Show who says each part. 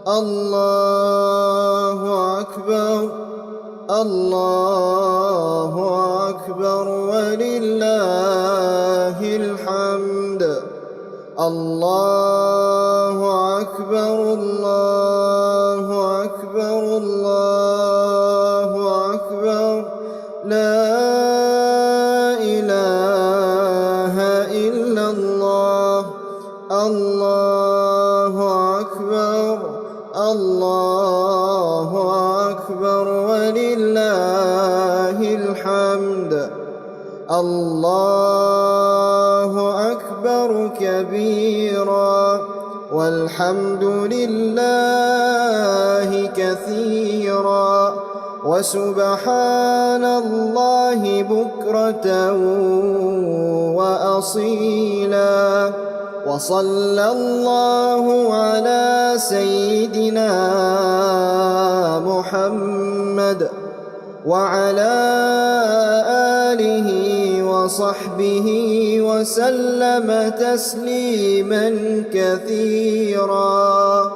Speaker 1: الله أكبر. الله أكبر ولله الحمد. الله أكبر. الله أكبر. الله أكبر. لا إله إلا الله. الله أكبر. الله أكبر ولله الحمد. الله أكبر كبيرا والحمد لله كثيرا وسبحان الله بكرة وأصيلا. وصلى الله على سيدنا محمد وعلى آله وصحبه وسلم تسليما كثيرا.